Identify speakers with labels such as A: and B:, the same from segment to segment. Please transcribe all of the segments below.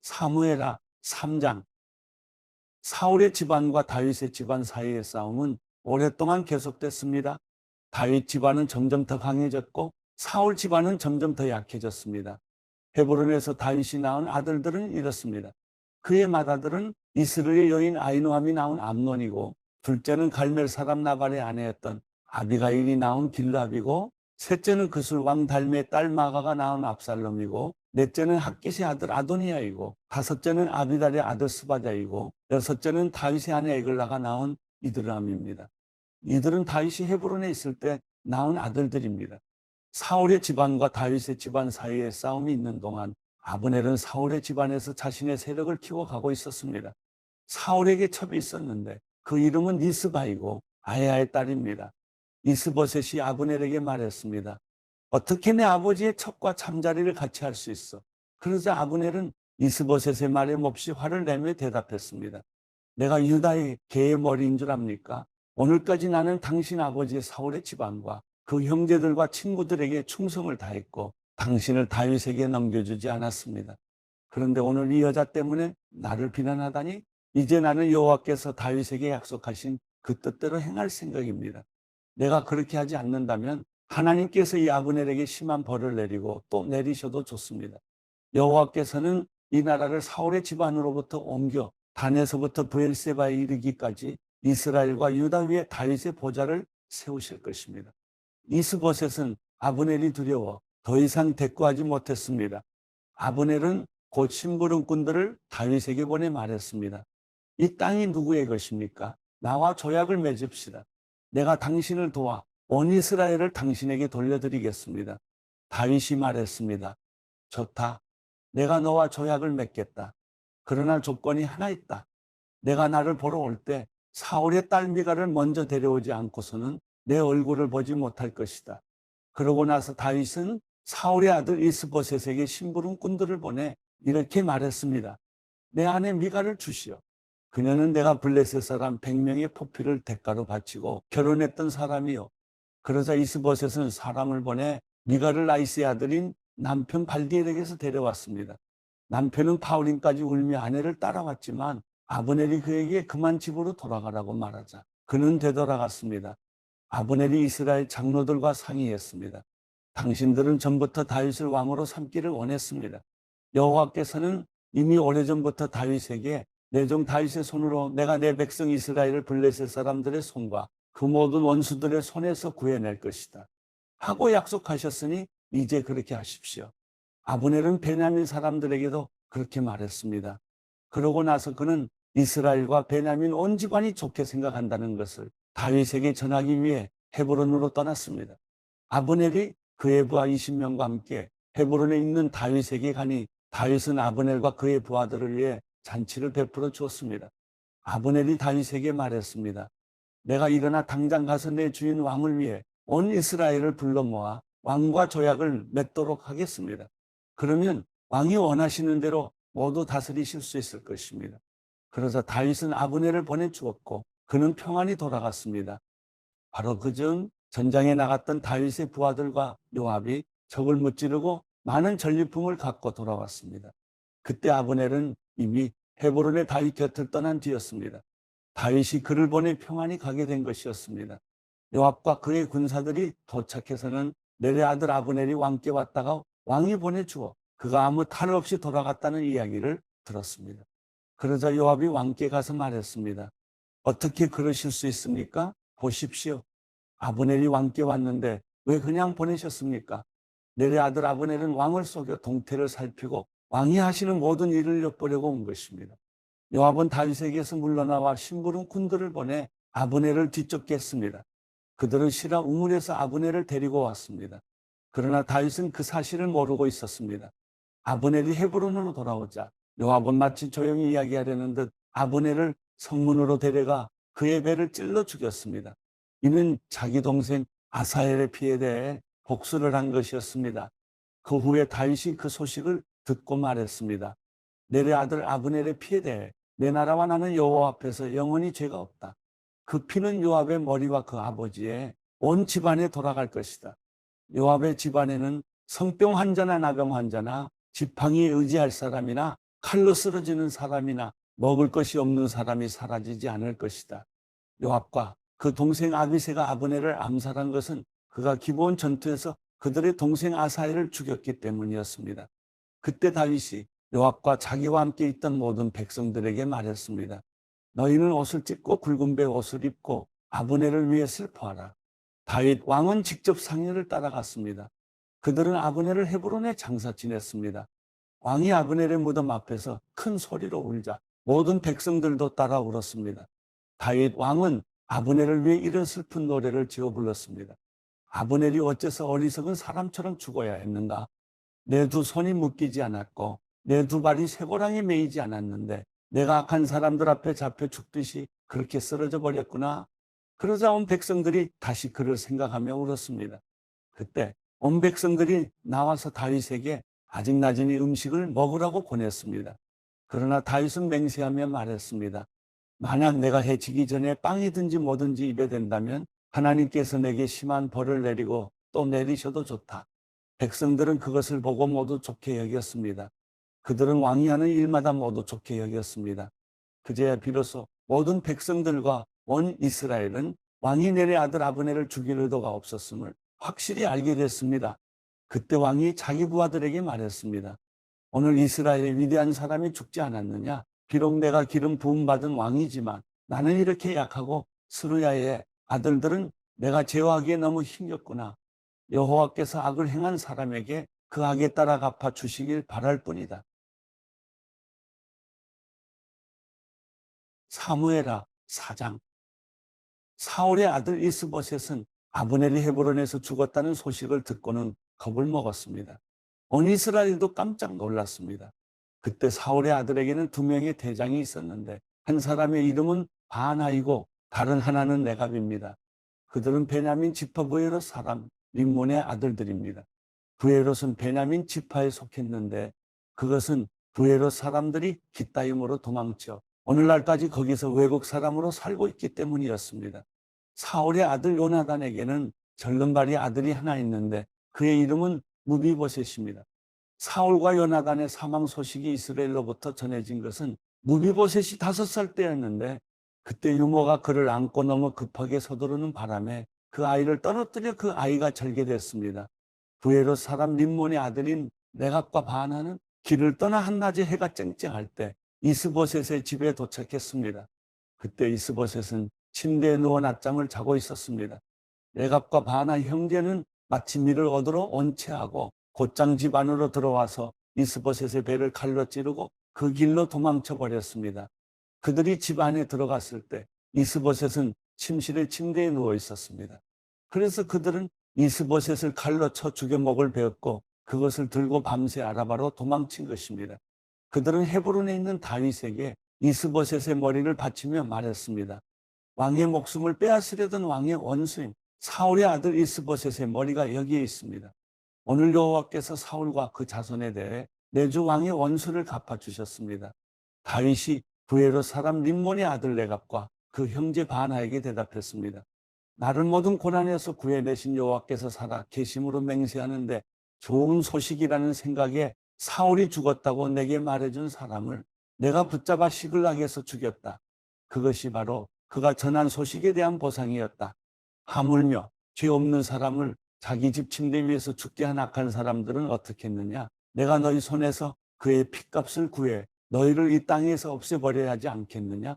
A: 사무엘하 3장. 사울의 집안과 다윗의 집안 사이의 싸움은 오랫동안 계속됐습니다. 다윗 집안은 점점 더 강해졌고 사울 집안은 점점 더 약해졌습니다. 헤브론에서 다윗이 낳은 아들들은 이렇습니다. 그의 맏아들은 이스라엘의 여인 아히노함이 낳은 암논이고, 둘째는 갈멜 사람 나발의 아내였던 아비가일이 낳은 길랍이고, 셋째는 그술 왕 달메의 딸 마가가 낳은 압살롬이고, 넷째는 핫깃의 아들 아도니아이고, 다섯째는 아비달의 아들 스바자이고, 여섯째는 다윗의 아내 에글라가 낳은 이드람입니다. 이들은 다윗이 헤브론에 있을 때 낳은 아들들입니다. 사울의 집안과 다윗의 집안 사이에 싸움이 있는 동안 아브넬은 사울의 집안에서 자신의 세력을 키워가고 있었습니다. 사울에게 첩이 있었는데 그 이름은 리스바이고 아야의 딸입니다. 이스보셋이 아브넬에게 말했습니다. 어떻게 내 아버지의 첩과 잠자리를 같이 할 수 있어? 그러자 아브넬은 이스보셋의 말에 몹시 화를 내며 대답했습니다. 내가 유다의 개의 머리인 줄 압니까? 오늘까지 나는 당신 아버지의 사울의 집안과 그 형제들과 친구들에게 충성을 다했고 당신을 다윗에게 넘겨주지 않았습니다. 그런데 오늘 이 여자 때문에 나를 비난하다니, 이제 나는 여호와께서 다윗에게 약속하신 그 뜻대로 행할 생각입니다. 내가 그렇게 하지 않는다면 하나님께서 이 아브넬에게 심한 벌을 내리고 또 내리셔도 좋습니다. 여호와께서는 이 나라를 사울의 집안으로부터 옮겨 단에서부터 브엘세바에 이르기까지 이스라엘과 유다 위에 다윗의 보좌를 세우실 것입니다. 이스보셋은 아브넬이 두려워 더 이상 대꾸하지 못했습니다. 아브넬은 곧 심부름꾼들을 다윗에게 보내 말했습니다. 이 땅이 누구의 것입니까? 나와 조약을 맺읍시다. 내가 당신을 도와 온 이스라엘을 당신에게 돌려드리겠습니다. 다윗이 말했습니다. 좋다. 내가 너와 조약을 맺겠다. 그러나 조건이 하나 있다. 내가 나를 보러 올 때 사울의 딸 미가를 먼저 데려오지 않고서는 내 얼굴을 보지 못할 것이다. 그러고 나서 다윗은 사울의 아들 이스보셋에게 심부름꾼들을 보내 이렇게 말했습니다. 내 아내 미가를 주시오. 그녀는 내가 블레셋 사람 100명의 포피를 대가로 바치고 결혼했던 사람이요. 그러자 이스보셋은 사람을 보내 미가를 나이스의 아들인 남편 발디엘에게서 데려왔습니다. 남편은 바울임까지 울며 아내를 따라왔지만 아브넬이 그에게 그만 집으로 돌아가라고 말하자 그는 되돌아갔습니다. 아브넬이 이스라엘 장로들과 상의했습니다. 당신들은 전부터 다윗을 왕으로 삼기를 원했습니다. 여호와께서는 이미 오래전부터 다윗에게 내 종 다윗의 손으로 내가 내 백성 이스라엘을 블레셋 사람들의 손과 그 모든 원수들의 손에서 구해낼 것이다 하고 약속하셨으니 이제 그렇게 하십시오. 아브넬은 베냐민 사람들에게도 그렇게 말했습니다. 그러고 나서 그는 이스라엘과 베냐민 온 집안이 좋게 생각한다는 것을 다윗에게 전하기 위해 헤브론으로 떠났습니다. 아브넬이 그의 부하 20명과 함께 헤브론에 있는 다윗에게 가니 다윗은 아브넬과 그의 부하들을 위해 잔치를 베풀어 주었습니다. 아브넬이 다윗에게 말했습니다. 내가 일어나 당장 가서 내 주인 왕을 위해 온 이스라엘을 불러 모아 왕과 조약을 맺도록 하겠습니다. 그러면 왕이 원하시는 대로 모두 다스리실 수 있을 것입니다. 그러자 다윗은 아브넬을 보내주었고 그는 평안히 돌아갔습니다. 바로 그중 전장에 나갔던 다윗의 부하들과 요압이 적을 무찌르고 많은 전리품을 갖고 돌아왔습니다. 그때 아브넬은 이미 헤브론의 다윗 곁을 떠난 뒤였습니다. 다윗이 그를 보내 평안히 가게 된 것이었습니다. 요압과 그의 군사들이 도착해서는 넬의 아들 아브넬이 왕께 왔다가 왕이 보내주어 그가 아무 탈 없이 돌아갔다는 이야기를 들었습니다. 그러자 요압이 왕께 가서 말했습니다. 어떻게 그러실 수 있습니까? 보십시오. 아브넬이 왕께 왔는데 왜 그냥 보내셨습니까? 넬의 아들 아브넬은 왕을 속여 동태를 살피고 왕이 하시는 모든 일을 엿보려고 온 것입니다. 요압은 다윗에게서 물러나와 심부름꾼들을 보내 아브넬을 뒤쫓게 했습니다. 그들은 시라 우물에서 아브넬을 데리고 왔습니다. 그러나 다윗은 그 사실을 모르고 있었습니다. 아브넬이 헤브론으로 돌아오자 요압은 마치 조용히 이야기하려는 듯 아브넬을 성문으로 데려가 그의 배를 찔러 죽였습니다. 이는 자기 동생 아사엘의 피에 대해 복수를 한 것이었습니다. 그 후에 다윗이 그 소식을 듣고 말했습니다. 넬의 아들 아브넬의 피에 대해 내 나라와 나는 여호와 앞에서 영원히 죄가 없다. 그 피는 요압의 머리와 그 아버지의 온 집안에 돌아갈 것이다. 요압의 집안에는 성병 환자나 나병 환자나 지팡이에 의지할 사람이나 칼로 쓰러지는 사람이나 먹을 것이 없는 사람이 사라지지 않을 것이다. 요압과 그 동생 아비새가 아브넬을 암살한 것은 그가 기브온 전투에서 그들의 동생 아사엘을 죽였기 때문이었습니다. 그때 다윗이 요압과 자기와 함께 있던 모든 백성들에게 말했습니다. 너희는 옷을 찢고 굵은 배 옷을 입고 아브넬을 위해 슬퍼하라. 다윗 왕은 직접 상인을 따라갔습니다. 그들은 아브넬을 헤브론에 장사 지냈습니다. 왕이 아브넬의 무덤 앞에서 큰 소리로 울자 모든 백성들도 따라 울었습니다. 다윗 왕은 아브넬을 위해 이런 슬픈 노래를 지어 불렀습니다. 아브넬이 어째서 어리석은 사람처럼 죽어야 했는가? 내 두 손이 묶이지 않았고 내 두 발이 쇠고랑에 매이지 않았는데 내가 악한 사람들 앞에 잡혀 죽듯이 그렇게 쓰러져 버렸구나. 그러자 온 백성들이 다시 그를 생각하며 울었습니다. 그때 온 백성들이 나와서 다윗에게 아직 낮으니 음식을 먹으라고 보냈습니다. 그러나 다윗은 맹세하며 말했습니다. 만약 내가 해지기 전에 빵이든지 뭐든지 입에 댄다면 하나님께서 내게 심한 벌을 내리고 또 내리셔도 좋다. 백성들은 그것을 보고 모두 좋게 여겼습니다. 그들은 왕이 하는 일마다 모두 좋게 여겼습니다. 그제야 비로소 모든 백성들과 온 이스라엘은 왕이 내의 아들 아브넬을 죽일 의도가 없었음을 확실히 알게 됐습니다. 그때 왕이 자기 부하들에게 말했습니다. 오늘 이스라엘의 위대한 사람이 죽지 않았느냐? 비록 내가 기름 부음 받은 왕이지만 나는 이렇게 약하고 스루야의 아들들은 내가 제어하기에 너무 힘겹구나. 여호와께서 악을 행한 사람에게 그 악에 따라 갚아 주시길 바랄 뿐이다. 사무엘하 4장. 사울의 아들 이스보셋은 아브넬이 헤브론에서 죽었다는 소식을 듣고는 겁을 먹었습니다. 온 이스라엘도 깜짝 놀랐습니다. 그때 사울의 아들에게는 두 명의 대장이 있었는데 한 사람의 이름은 바나이고 다른 하나는 레갑입니다. 그들은 베냐민 지파 부에롯 사람 림몬의 아들들입니다. 부에롯은 베냐민 지파에 속했는데 그것은 부에롯 사람들이 깃다임으로 도망쳐 오늘날까지 거기서 외국 사람으로 살고 있기 때문이었습니다. 사울의 아들 요나단에게는 절름발이 아들이 하나 있는데 그의 이름은 무비보셋입니다. 사울과 요나단의 사망 소식이 이스라엘로부터 전해진 것은 무비보셋이 5살 때였는데 그때 유모가 그를 안고 너무 급하게 서두르는 바람에 그 아이를 떨어뜨려 그 아이가 절개됐습니다. 부에롯 사람 림몬의 아들인 레갑과 바나는 길을 떠나 한낮에 해가 쨍쨍할 때 이스보셋의 집에 도착했습니다. 그때 이스보셋은 침대에 누워 낮잠을 자고 있었습니다. 레갑과 바나 형제는 마침 이를 얻으러 온 채하고 곧장 집 안으로 들어와서 이스보셋의 배를 칼로 찌르고 그 길로 도망쳐 버렸습니다. 그들이 집 안에 들어갔을 때 이스보셋은 침실의 침대에 누워 있었습니다. 그래서 그들은 이스보셋을 칼로 쳐 죽여 먹을 베었고 그것을 들고 밤새 아라바로 도망친 것입니다. 그들은 헤브론에 있는 다윗에게 이스보셋의 머리를 바치며 말했습니다. 왕의 목숨을 빼앗으려던 왕의 원수인 사울의 아들 이스보셋의 머리가 여기에 있습니다. 오늘 여호와께서 사울과 그 자손에 대해 내 주 왕의 원수를 갚아주셨습니다. 다윗이 부에롯 사람 림몬의 아들 레갑과 그 형제 바나에게 대답했습니다. 나를 모든 고난에서 구해내신 여호와께서 살아 계심으로 맹세하는데 좋은 소식이라는 생각에 사울이 죽었다고 내게 말해준 사람을 내가 붙잡아 시글락에서 죽였다. 그것이 바로 그가 전한 소식에 대한 보상이었다. 하물며 죄 없는 사람을 자기 집 침대 위에서 죽게 한 악한 사람들은 어떻게 했느냐? 내가 너희 손에서 그의 핏값을 구해 너희를 이 땅에서 없애버려야 하지 않겠느냐?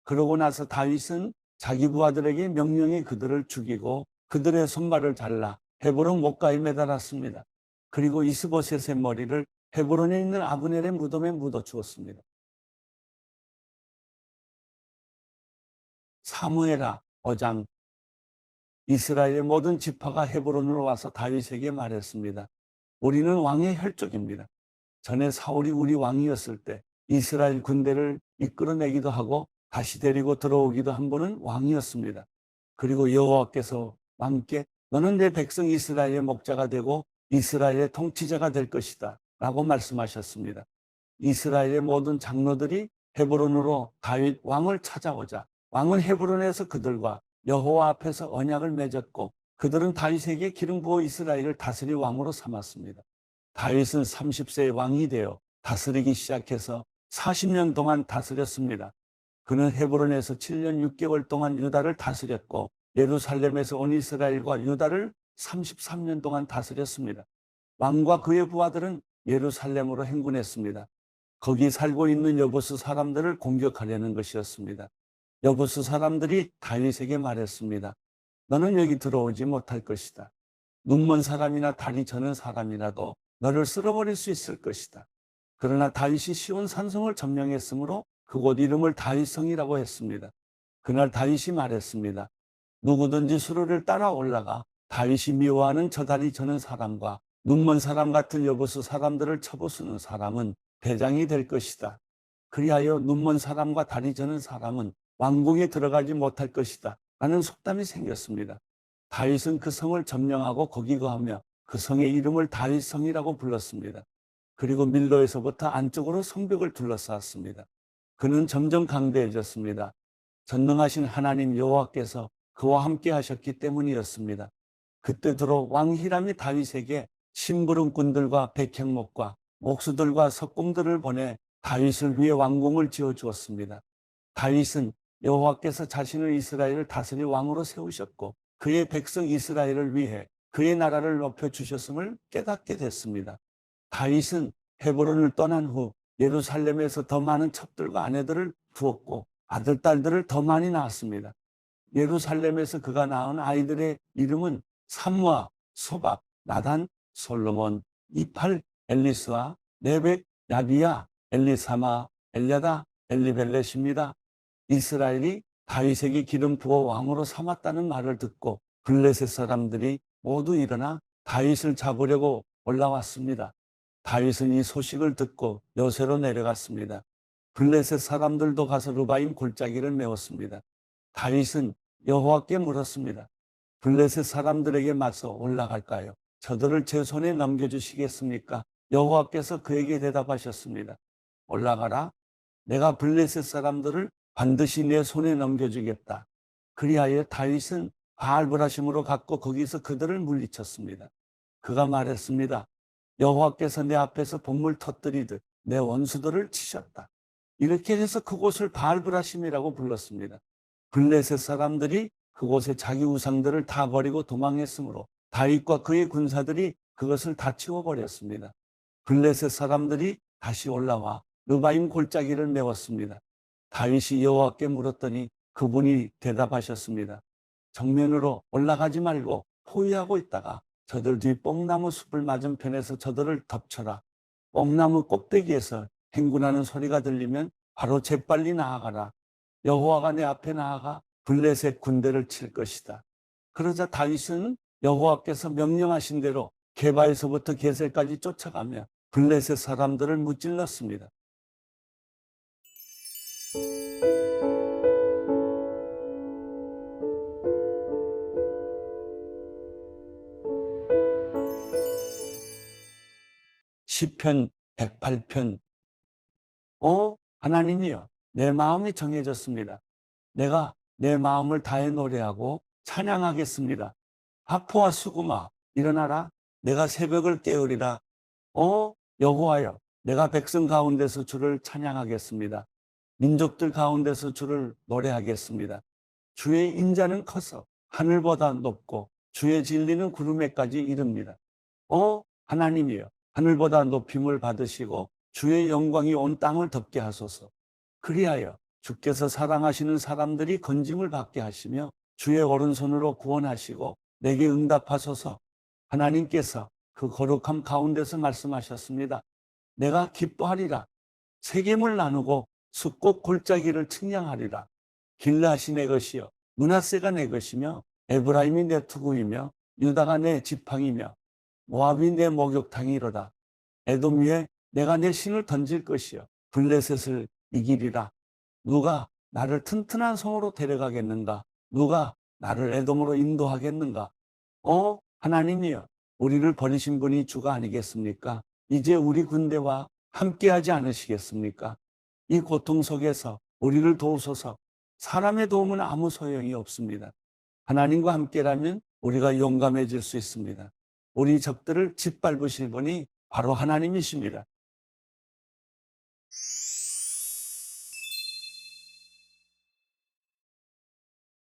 A: 그러고 나서 다윗은 자기 부하들에게 명령해 그들을 죽이고 그들의 손발을 잘라 헤브론 못가에 매달았습니다. 그리고 이스보셋의 머리를 헤브론에 있는 아브넬의 무덤에 묻어 주었습니다. 사무엘하 5장. 이스라엘의 모든 지파가 헤브론으로 와서 다윗에게 말했습니다. 우리는 왕의 혈족입니다. 전에 사울이 우리 왕이었을 때 이스라엘 군대를 이끌어내기도 하고 다시 데리고 들어오기도 한 분은 왕이었습니다. 그리고 여호와께서 왕께 너는 내 백성 이스라엘의 목자가 되고 이스라엘의 통치자가 될 것이다 라고 말씀하셨습니다. 이스라엘의 모든 장로들이 헤브론으로 다윗 왕을 찾아오자 왕은 헤브론에서 그들과 여호와 앞에서 언약을 맺었고 그들은 다윗에게 기름 부어 이스라엘을 다스릴 왕으로 삼았습니다. 다윗은 30세의 왕이 되어 다스리기 시작해서 40년 동안 다스렸습니다. 그는 헤브론에서 7년 6개월 동안 유다를 다스렸고 예루살렘에서 온 이스라엘과 유다를 33년 동안 다스렸습니다. 왕과 그의 부하들은 예루살렘으로 행군했습니다. 거기 살고 있는 여부스 사람들을 공격하려는 것이었습니다. 여부스 사람들이 다윗에게 말했습니다. 너는 여기 들어오지 못할 것이다. 눈먼 사람이나 다리 저는 사람이라도 너를 쓸어버릴 수 있을 것이다. 그러나 다윗이 시온 산성을 점령했으므로 그곳 이름을 다윗성이라고 했습니다. 그날 다윗이 말했습니다. 누구든지 수로를 따라 올라가 다윗이 미워하는 저 다리 저는 사람과 눈먼 사람 같은 여부스 사람들을 쳐부수는 사람은 대장이 될 것이다. 그리하여 눈먼 사람과 다리 저는 사람은 왕궁에 들어가지 못할 것이다. 라는 속담이 생겼습니다. 다윗은 그 성을 점령하고 거기 거하며 그 성의 이름을 다윗성이라고 불렀습니다. 그리고 밀로에서부터 안쪽으로 성벽을 둘러쌌습니다. 그는 점점 강대해졌습니다. 전능하신 하나님 여호와께서 그와 함께 하셨기 때문이었습니다. 그때 들어 왕 히람이 다윗에게 심부름꾼들과 백향목과 목수들과 석공들을 보내 다윗을 위해 왕궁을 지어주었습니다. 다윗은 여호와께서 자신을 이스라엘을 다스릴 왕으로 세우셨고 그의 백성 이스라엘을 위해 그의 나라를 높여주셨음을 깨닫게 됐습니다. 다윗은 헤브론을 떠난 후 예루살렘에서 더 많은 첩들과 아내들을 두었고 아들, 딸들을 더 많이 낳았습니다. 예루살렘에서 그가 낳은 아이들의 이름은 삼무아, 소박, 나단, 솔로몬, 이팔, 엘리스와 네벡, 야비야, 엘리사마, 엘야다, 엘리벨렛입니다. 이스라엘이 다윗에게 기름 부어 왕으로 삼았다는 말을 듣고 블레셋 사람들이 모두 일어나 다윗을 잡으려고 올라왔습니다. 다윗은 이 소식을 듣고 여세로 내려갔습니다. 블레셋 사람들도 가서 르바임 골짜기를 메웠습니다. 다윗은 여호와께 물었습니다. 블레셋 사람들에게 맞서 올라갈까요? 저들을 제 손에 넘겨주시겠습니까? 여호와께서 그에게 대답하셨습니다. 올라가라. 내가 블레셋 사람들을 반드시 내 손에 넘겨주겠다. 그리하여 다윗은 바알브라심으로 갔고 거기서 그들을 물리쳤습니다. 그가 말했습니다. 여호와께서 내 앞에서 bom을 터뜨리듯 내 원수들을 치셨다. 이렇게 해서 그곳을 바알브라심이라고 불렀습니다. 블레셋 사람들이 그곳에 자기 우상들을 다 버리고 도망했으므로 다윗과 그의 군사들이 그것을 다 치워버렸습니다. 블레셋 사람들이 다시 올라와 르바임 골짜기를 메웠습니다. 다윗이 여호와께 물었더니 그분이 대답하셨습니다. 정면으로 올라가지 말고 포위하고 있다가 저들 뒤 뽕나무 숲을 맞은편에서 저들을 덮쳐라. 뽕나무 꼭대기에서 행군하는 소리가 들리면 바로 재빨리 나아가라. 여호와가 내 앞에 나아가 블레셋 군대를 칠 것이다. 그러자 다윗은 여호와께서 명령하신 대로 게바에서부터 게셀까지 쫓아가며 블레셋 사람들을 무찔렀습니다. 시편 108편. 하나님이여, 내 마음이 정해졌습니다. 내가 내 마음을 다해 노래하고 찬양하겠습니다. 하포와 수구마, 일어나라. 내가 새벽을 깨우리라. 여호와여, 내가 백성 가운데서 주를 찬양하겠습니다. 민족들 가운데서 주를 노래하겠습니다. 주의 인자는 커서 하늘보다 높고 주의 진리는 구름에까지 이릅니다. 하나님이여, 하늘보다 높임을 받으시고 주의 영광이 온 땅을 덮게 하소서. 그리하여 주께서 사랑하시는 사람들이 건짐을 받게 하시며 주의 오른손으로 구원하시고 내게 응답하소서. 하나님께서 그 거룩함 가운데서 말씀하셨습니다. 내가 기뻐하리라. 세겜을 나누고 숫꽃 골짜기를 측량하리라. 길라시 내 것이요 므낫세가 내 것이며 에브라임이 내 투구이며 유다가 내 지팡이며 모압이 내 목욕탕이로다. 에돔 위에 내가 내 신을 던질 것이요 블레셋을 이기리라. 누가 나를 튼튼한 성으로 데려가겠는가? 누가 나를 에돔으로 인도하겠는가? 하나님이여, 우리를 버리신 분이 주가 아니겠습니까? 이제 우리 군대와 함께하지 않으시겠습니까? 이 고통 속에서 우리를 도우소서. 사람의 도움은 아무 소용이 없습니다. 하나님과 함께라면 우리가 용감해질 수 있습니다. 우리 적들을 짓밟으실 분이 바로 하나님이십니다.